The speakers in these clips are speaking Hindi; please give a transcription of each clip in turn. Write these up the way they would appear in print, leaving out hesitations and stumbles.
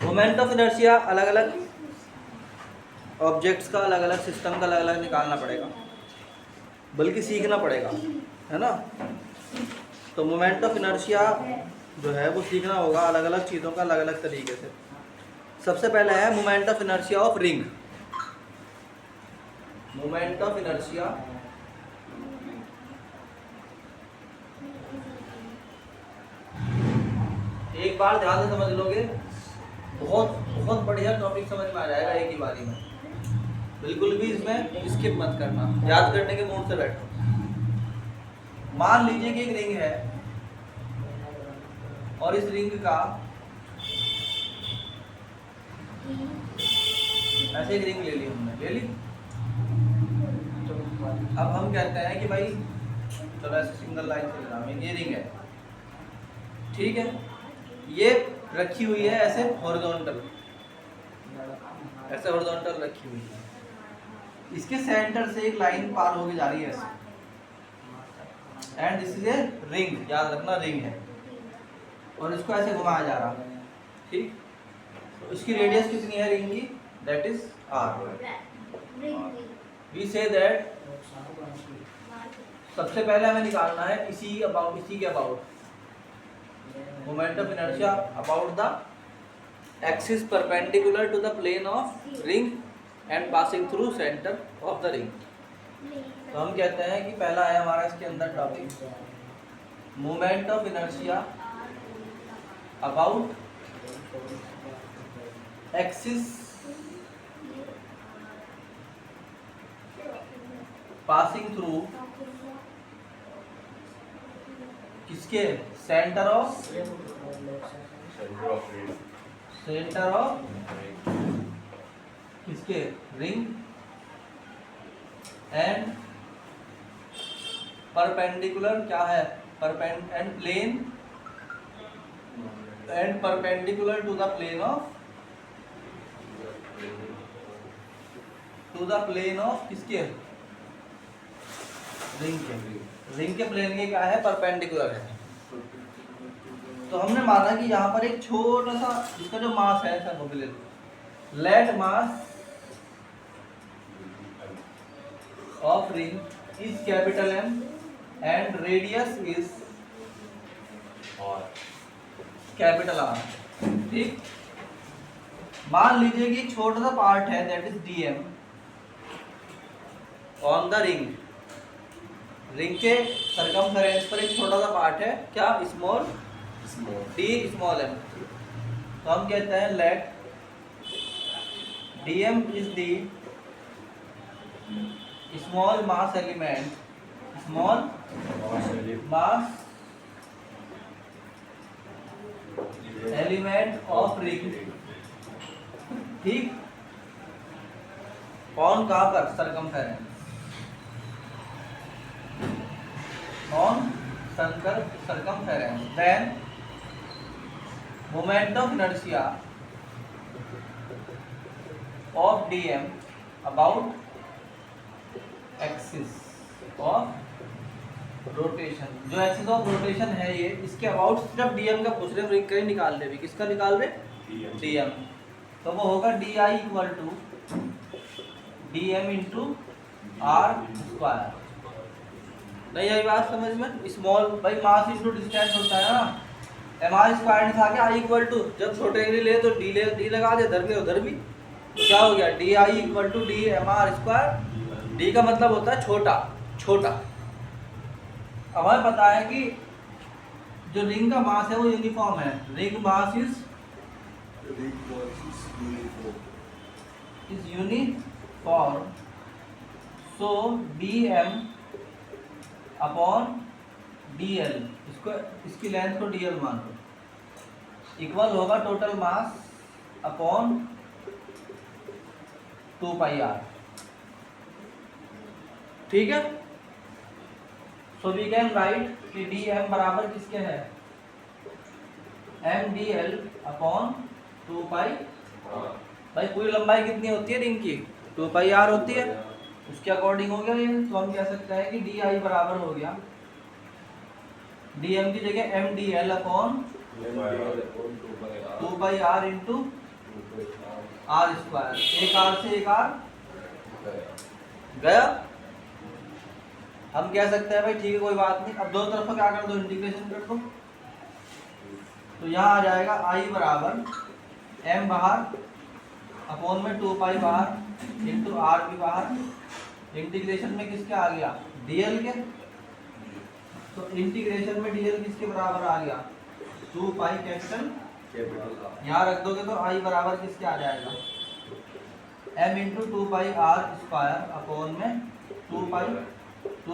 मोमेंट ऑफ इनर्शिया अलग अलग ऑब्जेक्ट्स का, अलग अलग सिस्टम का अलग अलग निकालना पड़ेगा, बल्कि सीखना पड़ेगा, है ना। तो मोमेंट ऑफ इनर्शिया जो है वो सीखना होगा अलग अलग चीज़ों का अलग अलग तरीके से। सबसे पहले है moment of inertia of ring. Moment of inertia एक बार ध्यान से समझ लोगे, बहुत बहुत बढ़िया टॉपिक समझ में आ जाएगा एक ही बारी में। बिल्कुल भी इसमें स्किप मत करना, याद करने के मूड से बैठो। मान लीजिए कि एक रिंग है और इस रिंग का ऐसे एक रिंग ले ली हमने, ले ली। तो अब हम कहते हैं कि भाई चलो ऐसे सिंगल लाइन से लेना, ये रिंग है, ठीक है। ये रखी हुई है ऐसे हॉरिजॉन्टल, ऐसे हॉरिजॉन्टल रखी हुई है। इसके सेंटर से एक लाइन पार होके जा रही है ऐसे, and this is a ring, याद रखना रिंग है, और इसको ऐसे घुमाया जा रहा है, ठीक। तो इसकी रेडियस कितनी है रिंग की? That is R. We see that सबसे पहले हमें निकालना है इसी के about moment of inertia about the axis perpendicular to the plane of ring and passing through centre of the ring. तो हम कहते हैं कि पहला है हमारा इसके अंदर topic moment of inertia about axis passing through किसके? सेंटर ऑफ किसके? रिंग एंड परपेंडिकुलर क्या है? And plane and perpendicular to the plane of किसके? रिंग के प्लेन के क्या है? परपेंडिकुलर है। तो हमने माना कि यहाँ पर एक छोटा सा इसका जो मास है let mass of ring is capital M and radius is capital R, ठीक। मान लीजिए कि एक छोटा सा पार्ट है that is DM on the ring के सरकमफेरेंस पर एक छोटा सा पार्ट है, क्या? Small D small M. तो हम कहते हैं let DM is the small mass element, small mass element of ring, ठीक। ऑन कहाँ पर? Circumference, on circumference, then moment of inertia of dm about axis of rotation। जो एक्सिस ऑफ रोटेशन है ये, इसके अबाउट सिर्फ डीएम का पूछ रहे, रिंग का ही निकाल रहे, किसका निकाल रहे? डीएम। तो वो होगा D I equal to DM into R square. नहीं आई बात समझ में? स्मॉल भाई मास इंटू डिस्टेंस होता है ना, एम आर स्क्वायर था क्या? आई इक्वल टू, जब छोटे के लिए ले तो डी लगा दे, इधर भी उधर भी, तो क्या हो गया? D I equal to D M R square. D का मतलब होता है छोटा छोटा। अब हमें पता है कि जो रिंग का मास है वो यूनिफॉर्म है, ring mass is uniform, so D M upon D L, इसकी लेंथ को डी एल मान लो, इक्वल होगा total mass upon 2 pi R, ठीक है। सो वी कैन राइट कि डी एम बराबर किसके है? M D L upon 2 pi. भाई पूरी लंबाई कितनी होती है रिंग की? 2 पाई आर होती है, उसके अकॉर्डिंग हो गया ये। तो हम कह सकते हैं कि डी आई बराबर हो गया डी एम की जगह M D L upon two by R into R square, एक आर से एक आर गया। हम कह सकते हैं भाई ठीक है कोई बात नहीं, अब दोनों तरफ क्या कर दो, इंटीग्रेशन कर दो। तो यहाँ आ जाएगा आई बराबर एम बाहर अपॉन में 2 पाई बाहर इंटू आर भी बाहर, इंटीग्रेशन में किसके आ गया, डीएल के। तो इंटीग्रेशन में डीएल किसके बराबर आ गया, 2 पाई कैपिटल, यहाँ रख दोगे तो आई बराबर किसके आ जाएगा, M into 2 pi R square upon में 2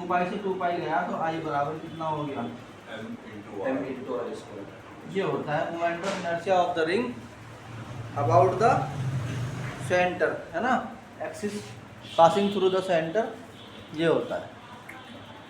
पाई से 2 पाई गया तो आई बराबर कितना हो गया, एम इंटू आर स्क्वायर। ये होता है moment of inertia of the ring about the centre, है ना, axis passing through the centre, ये होता है।